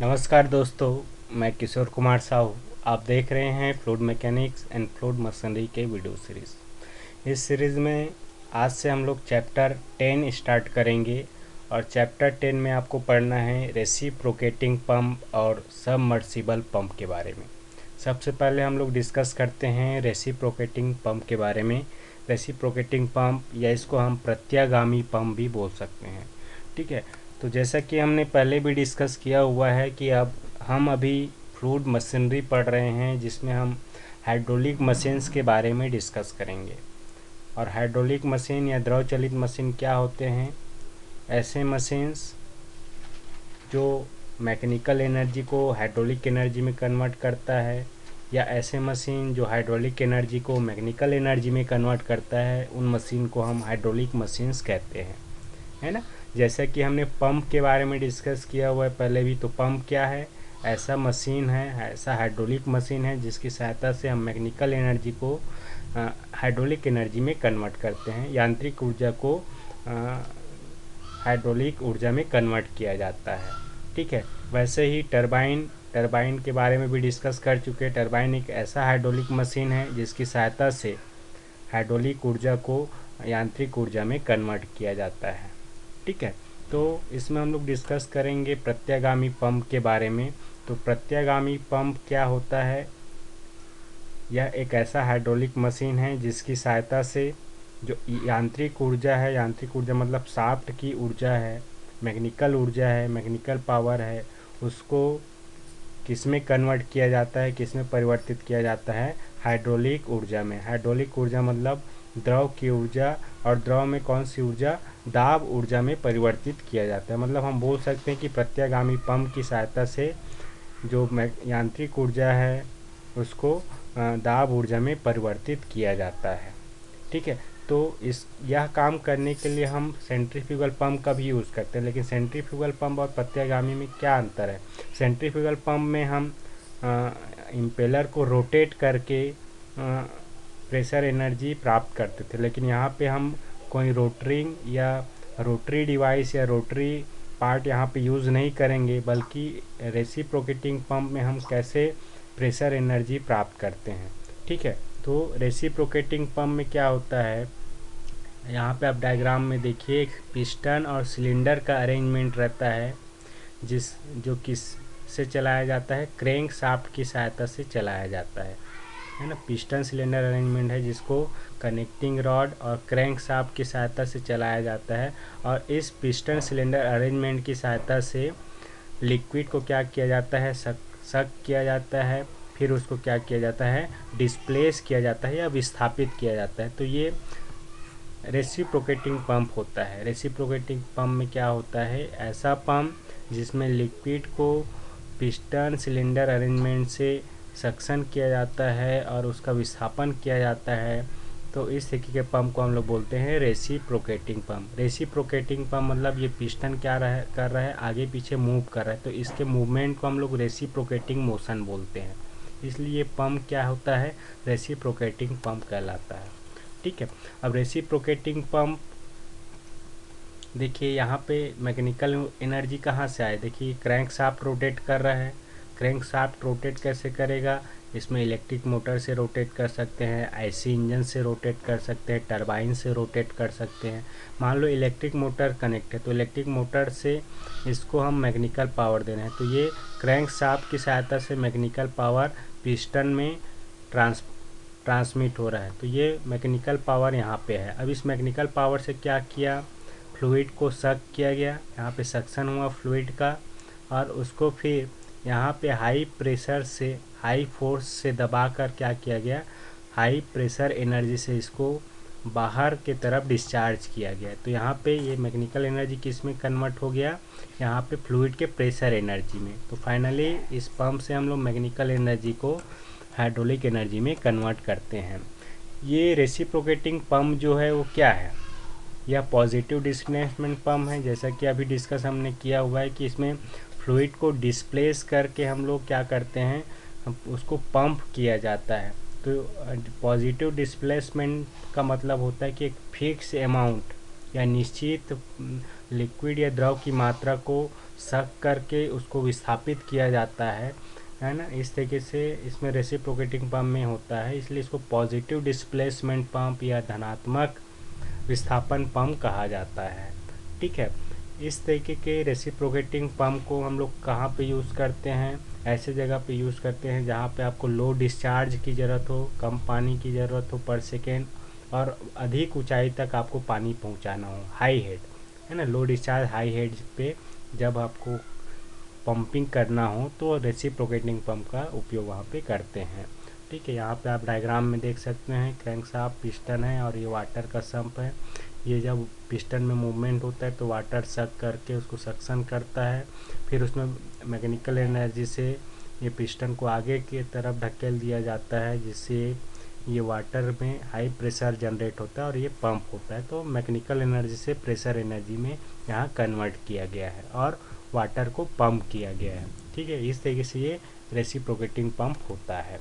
नमस्कार दोस्तों, मैं किशोर कुमार साहू। आप देख रहे हैं fluid mechanics and fluid machinery के वीडियो सीरीज़। इस सीरीज़ में आज से हम लोग चैप्टर 10 स्टार्ट करेंगे और चैप्टर 10 में आपको पढ़ना है रेसिप्रोकेटिंग पंप और सबमर्सिबल पंप के बारे में। सबसे पहले हम लोग डिस्कस करते हैं रेसिप्रोकेटिंग पंप के बारे में। रेसिप्रोकेटिंग पंप या इसको हम प्रत्यागामी पंप भी बोल सकते हैं, ठीक है। तो जैसा कि हमने पहले भी डिस्कस किया हुआ है कि अब हम अभी फ्लूइड मशीनरी पढ़ रहे हैं, जिसमें हम हाइड्रोलिक मशीन्स के बारे में डिस्कस करेंगे। और हाइड्रोलिक मशीन या द्रव चलित मशीन क्या होते हैं? ऐसे मशीन्स जो मैकेनिकल एनर्जी को हाइड्रोलिक एनर्जी में कन्वर्ट करता है, या ऐसे मशीन जो हाइड्रोलिक एनर्जी को मैकेनिकल एनर्जी में कन्वर्ट करता है, उन मशीन को हम हाइड्रोलिक मशीन्स कहते हैं, है ना। जैसा कि हमने पंप के बारे में डिस्कस किया हुआ है पहले भी। तो पंप क्या है? ऐसा मशीन है, ऐसा हाइड्रोलिक मशीन है जिसकी सहायता से हम मैकेनिकल एनर्जी को हाइड्रोलिक एनर्जी में कन्वर्ट करते हैं। यांत्रिक ऊर्जा को हाइड्रोलिक ऊर्जा में कन्वर्ट किया जाता है, ठीक है। वैसे ही टरबाइन के बारे में भी डिस्कस कर चुके हैं। टरबाइन एक ऐसा हाइड्रोलिक मशीन है जिसकी सहायता से हाइड्रोलिक ऊर्जा को यांत्रिक ऊर्जा में कन्वर्ट किया जाता है, ठीक है। तो इसमें हम लोग डिस्कस करेंगे प्रत्यागामी पंप के बारे में। तो प्रत्यागामी पंप क्या होता है? यह एक ऐसा हाइड्रोलिक मशीन है जिसकी सहायता से जो यांत्रिक ऊर्जा है, यांत्रिक ऊर्जा मतलब शाफ्ट की ऊर्जा है, मैकेनिकल ऊर्जा है, मैकेनिकल पावर है, उसको किस में कन्वर्ट किया जाता है, किस में परिवर्तित किया जाता है? हाइड्रोलिक ऊर्जा में। हाइड्रोलिक ऊर्जा मतलब द्रव की ऊर्जा, और द्रव में कौन सी ऊर्जा? दाब ऊर्जा में परिवर्तित किया जाता है। मतलब हम बोल सकते हैं कि प्रत्यागामी पंप की सहायता से जो यांत्रिक ऊर्जा है उसको दाब ऊर्जा में परिवर्तित किया जाता है, ठीक है। तो यह काम करने के लिए हम सेंट्रीफ्यूगल पंप का भी यूज़ करते हैं। लेकिन सेंट्रीफ्यूगल पंप और प्रत्यागामी में क्या अंतर है? सेंट्रीफ्यूगल पंप में हम इम्पेलर को रोटेट करके प्रेशर एनर्जी प्राप्त करते थे, लेकिन यहाँ पे हम कोई रोटरिंग या रोटरी डिवाइस या रोटरी पार्ट यहाँ पे यूज़ नहीं करेंगे, बल्कि रेसिप्रोकेटिंग पंप में हम कैसे प्रेशर एनर्जी प्राप्त करते हैं, ठीक है। तो रेसिप्रोकेटिंग पंप में क्या होता है, यहाँ पे आप डायग्राम में देखिए, एक पिस्टन और सिलेंडर का अरेंजमेंट रहता है, जो किस से चलाया जाता है? क्रैंक शाफ्ट की सहायता से चलाया जाता है ना। पिस्टन सिलेंडर अरेंजमेंट है जिसको कनेक्टिंग रॉड और क्रैंक शाफ्ट की सहायता से चलाया जाता है। और इस पिस्टन सिलेंडर अरेंजमेंट की सहायता से लिक्विड को क्या किया जाता है? सक किया जाता है, फिर उसको क्या किया जाता है? डिस्प्लेस किया जाता है या विस्थापित किया जाता है। तो ये रेसिप्रोकेटिंग पंप होता है। रेसिप्रोकेटिंग पंप में क्या होता है? ऐसा पंप जिसमें लिक्विड को पिस्टन सिलेंडर अरेंजमेंट से सक्शन किया जाता है और उसका विस्थापन किया जाता है। तो इस तरीके के पंप को हम लोग बोलते हैं रेसिप्रोकेटिंग पंप। रेसिप्रोकेटिंग पंप मतलब ये पिस्टन क्या कर रहा है? आगे पीछे मूव कर रहा है, तो इसके मूवमेंट को हम लोग रेसिप्रोकेटिंग मोशन बोलते हैं। इसलिए पंप क्या होता है? रेसिप्रोकेटिंग पंप कहलाता है, ठीक है। अब रेसिप्रोकेटिंग पंप देखिए, यहाँ पे मैकेनिकल एनर्जी कहाँ से आए? देखिए क्रैंक शाफ्ट रोटेट कर रहा है। क्रैंक शाफ्ट रोटेट कैसे करेगा? इसमें इलेक्ट्रिक मोटर से रोटेट कर सकते हैं, आईसी इंजन से रोटेट कर सकते हैं, टरबाइन से रोटेट कर सकते हैं। मान लो इलेक्ट्रिक मोटर कनेक्ट है, तो इलेक्ट्रिक मोटर से इसको हम मैकेनिकल पावर दे रहे हैं, तो ये क्रैंक शाफ्ट की सहायता से मैकेनिकल पावर पिस्टन में ट्रांसमिट हो रहा है। तो ये मैकेनिकल पावर यहाँ पे है। अब इस मैकेनिकल पावर से क्या किया? फ्लूइड को सक किया गया, यहाँ पे सक्शन हुआ फ्लूइड का, और उसको फिर यहाँ पे हाई प्रेशर से, हाई फोर्स से दबा कर क्या किया गया? हाई प्रेशर एनर्जी से इसको बाहर के तरफ डिस्चार्ज किया गया। तो यहाँ पे ये मैकेनिकल एनर्जी किस में कन्वर्ट हो गया? यहाँ पे फ्लूइड के प्रेशर एनर्जी में। तो फाइनली इस पंप से हम लोग मैकेनिकल एनर्जी को हाइड्रोलिक एनर्जी में कन्वर्ट करते हैं। ये रेसिप्रोकेटिंग पंप जो है वो क्या है? यह पॉजिटिव डिस्प्लेसमेंट पंप है। जैसा कि अभी डिस्कस हमने किया हुआ है कि इसमें फ्लूइड को डिस्प्लेस करके हम लोग क्या करते हैं? उसको पंप किया जाता है। तो पॉजिटिव डिस्प्लेसमेंट का मतलब होता है कि एक फिक्स अमाउंट या निश्चित लिक्विड या द्रव की मात्रा को सक करके उसको विस्थापित किया जाता है ना। इस तरीके से इसमें रेसिप्रोकेटिंग पंप में होता है, इसलिए इसको पॉजिटिव डिस्प्लेसमेंट पंप या धनात्मक विस्थापन पंप कहा जाता है। ठीक है, इस तरीके के रेसिप्रोकेटिंग पंप को हम लोग कहाँ पे यूज़ करते हैं? ऐसे जगह पे यूज़ करते हैं जहाँ पे आपको लो डिस्चार्ज की ज़रूरत हो, कम पानी की ज़रूरत हो पर सेकेंड, और अधिक ऊंचाई तक आपको पानी पहुँचाना हो, हाई हेड, है ना। लो डिस्चार्ज हाई हेड पे जब आपको पंपिंग करना हो तो रेसिप्रोकेटिंग पंप का उपयोग वहाँ पे करते हैं। ठीक है, यहाँ पे आप डायग्राम में देख सकते हैं क्रैंकशाफ्ट पिस्टन है और ये वाटर का सम्प है। ये जब पिस्टन में मूवमेंट होता है तो वाटर सक करके उसको सक्शन करता है, फिर उसमें मैकेनिकल एनर्जी से ये पिस्टन को आगे की तरफ धकेल दिया जाता है, जिससे ये वाटर में हाई प्रेशर जनरेट होता है और ये पंप होता है। तो मैकेनिकल एनर्जी से प्रेशर एनर्जी में यहाँ कन्वर्ट किया गया है और वाटर को पंप किया गया है। ठीक है, इस तरीके से ये रेसिप्रोकेटिंग पंप होता है।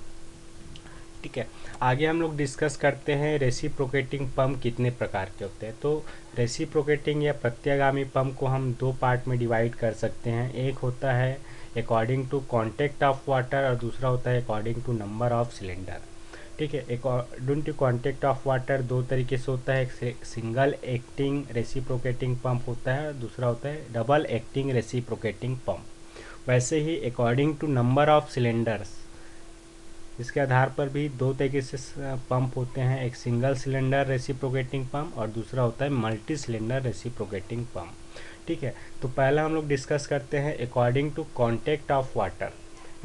ठीक है, आगे हम लोग डिस्कस करते हैं रेसिप्रोकेटिंग पंप कितने प्रकार के होते हैं। तो रेसिप्रोकेटिंग या प्रत्यागामी पंप को हम दो पार्ट में डिवाइड कर सकते हैं। एक होता है according to contact of water और दूसरा होता है according to number of cylinder. ठीक है, according to contact of water दो तरीके से होता है, एक सिंगल एक्टिंग रेसिप्रोकेटिंग पंप होता है, दूसरा होता है डबल एक्टिंग रेसिप्रोकेटिंग पंप। वैसे ही according to number of cylinders, इसके आधार पर भी दो तरीके से पंप होते हैं, एक सिंगल सिलेंडर रेसिप्रोकेटिंग पंप और दूसरा होता है मल्टी सिलेंडर रेसिप्रोकेटिंग पंप। ठीक है, तो पहला हम लोग डिस्कस करते हैं according to contact of water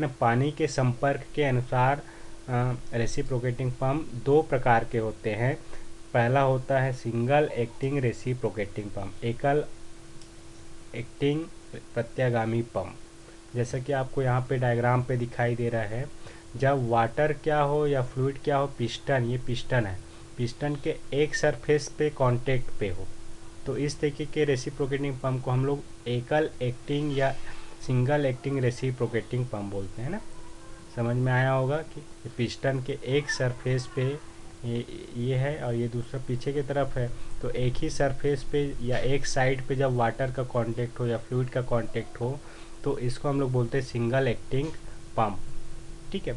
ना, पानी के संपर्क के अनुसार रेसिप्रोकेटिंग पंप दो प्रकार के होते हैं। पहला होता है सिंगल एक्टिंग रेसिप्रोकेटिंग पंप, एकल एक्टिंग प्रत्यागामी पंप। जैसा कि आपको यहाँ पे डायग्राम पे दिखाई दे रहा है, जब वाटर क्या हो या फ्लूइड क्या हो, पिस्टन, ये पिस्टन है, पिस्टन के एक सरफेस पे कांटेक्ट पे हो, तो इस तरीके के रेसिप्रोकेटिंग पंप को हम लोग एकल एक्टिंग या सिंगल एक्टिंग रेसिप्रोकेटिंग पंप बोलते हैं ना। समझ में आया होगा कि पिस्टन के एक सरफेस पे ये है और ये दूसरा पीछे की तरफ है, तो एक ही सरफेस पे या एक साइड पे जब वाटर का कांटेक्ट हो या फ्लूइड का कांटेक्ट हो तो इसको हम लोग बोलते हैं सिंगल एक्टिंग पंप। ठीक है,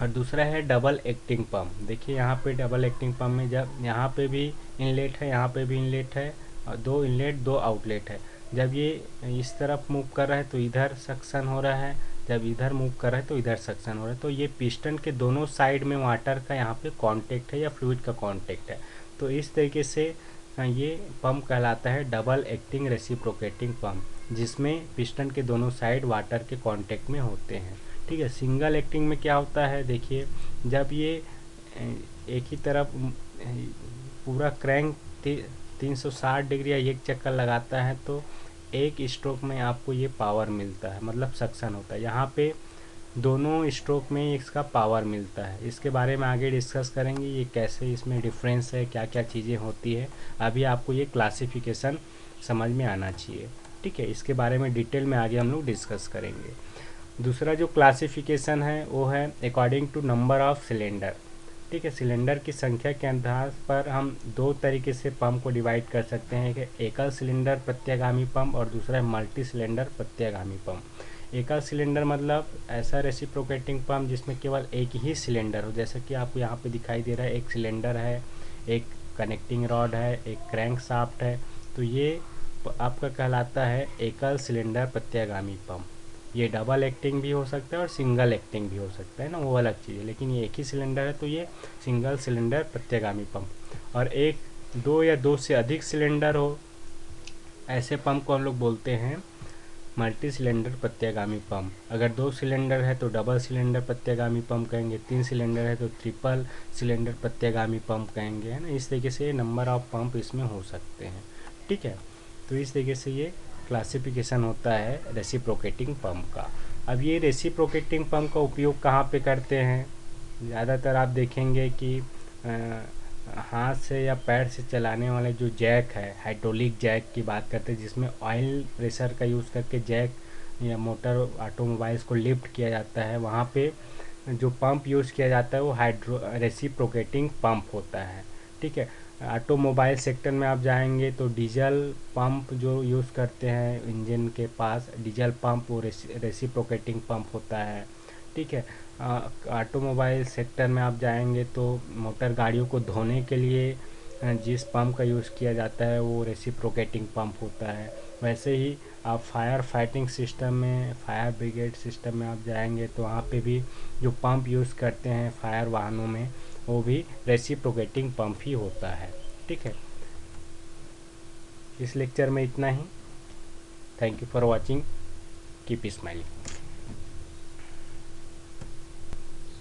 और दूसरा है डबल एक्टिंग पंप। देखिए यहाँ पे डबल एक्टिंग पंप में जब यहाँ पे भी इनलेट है, यहाँ पे भी इनलेट है, और दो इनलेट दो आउटलेट है। जब ये इस तरफ मूव कर रहा है तो इधर सक्शन हो रहा है, जब इधर मूव कर रहा है तो इधर सक्शन हो रहा है। तो ये पिस्टन के दोनों साइड में वाटर का यहाँ पे कांटेक्ट है या फ्लूइड का कांटेक्ट है, तो इस तरीके से ये पंप कहलाता है डबल एक्टिंग रेसिप्रोकेटिंग पंप, जिसमें पिस्टन के दोनों साइड वाटर के कांटेक्ट में होते हैं। ठीक है, सिंगल एक्टिंग में क्या होता है, देखिए जब ये एक ही तरफ पूरा क्रैंक 360 डिग्री या एक चक्कर लगाता है तो एक स्ट्रोक में आपको ये पावर मिलता है, मतलब सक्शन होता है। यहाँ पे दोनों स्ट्रोक में इसका पावर मिलता है। इसके बारे में आगे डिस्कस करेंगे, ये कैसे इसमें डिफरेंस है, क्या क्या चीज़ें होती है। अभी आपको ये क्लासिफिकेशन समझ में आना चाहिए। ठीक है, इसके बारे में डिटेल में आगे हम लोग डिस्कस करेंगे। दूसरा जो क्लासिफिकेशन है वो है according to number of cylinder. ठीक है, सिलेंडर की संख्या के आधार पर हम दो तरीके से पंप को डिवाइड कर सकते हैं, एक एकल सिलेंडर प्रत्यागामी पंप और दूसरा है मल्टी सिलेंडर प्रत्यागामी पंप। एकल सिलेंडर मतलब ऐसा रेसिप्रोकेटिंग पंप जिसमें केवल एक ही सिलेंडर हो, जैसे कि आपको यहाँ पे दिखाई दे रहा है, एक सिलेंडर है, एक कनेक्टिंग रॉड है, एक क्रैंक शाफ्ट है, तो ये आपका कहलाता है एकल सिलेंडर प्रत्यागामी पंप। ये डबल एक्टिंग भी हो सकता है और सिंगल एक्टिंग भी हो सकता है ना, वो अलग चीज़ है, लेकिन ये एक ही सिलेंडर है तो ये सिंगल सिलेंडर प्रत्यागामी पंप। और एक दो या दो से अधिक सिलेंडर हो, ऐसे पंप को हम लोग बोलते हैं मल्टी सिलेंडर प्रत्यागामी पंप। अगर दो सिलेंडर है तो डबल सिलेंडर प्रत्यागामी पंप कहेंगे, तीन सिलेंडर है तो ट्रिपल सिलेंडर प्रत्यागामी पंप कहेंगे, है ना। इस तरीके से नंबर ऑफ पंप इसमें हो सकते हैं। ठीक है, तो इस तरीके से ये क्लासिफिकेशन होता है रेसिप्रोकेटिंग पंप का। अब ये रेसिप्रोकेटिंग पंप का उपयोग कहाँ पे करते हैं? ज़्यादातर आप देखेंगे कि हाथ से या पैर से चलाने वाले जो जैक है, हाइड्रोलिक जैक की बात करते हैं, जिसमें ऑयल प्रेशर का यूज़ करके जैक या मोटर ऑटोमोबाइल्स को लिफ्ट किया जाता है, वहाँ पे जो पंप यूज़ किया जाता है वो रेसिप्रोकेटिंग पंप होता है। ठीक है, ऑटोमोबाइल सेक्टर में आप जाएंगे तो डीजल पंप जो यूज़ करते हैं इंजन के पास, डीजल पंप वो रेसिप्रोकेटिंग पंप होता है। ठीक है। ऑटोमोबाइल सेक्टर में आप जाएंगे तो मोटर गाड़ियों को धोने के लिए जिस पंप का यूज़ किया जाता है वो रेसिप्रोकेटिंग पंप होता है। वैसे ही आप फायर फाइटिंग सिस्टम में, फायर ब्रिगेड सिस्टम में आप जाएंगे तो वहाँ पे भी जो पंप यूज़ करते हैं फायर वाहनों में वो भी रेसिप्रोकेटिंग पंप ही होता है। ठीक है। इस लेक्चर में इतना ही। Thank you for watching. Keep smiling.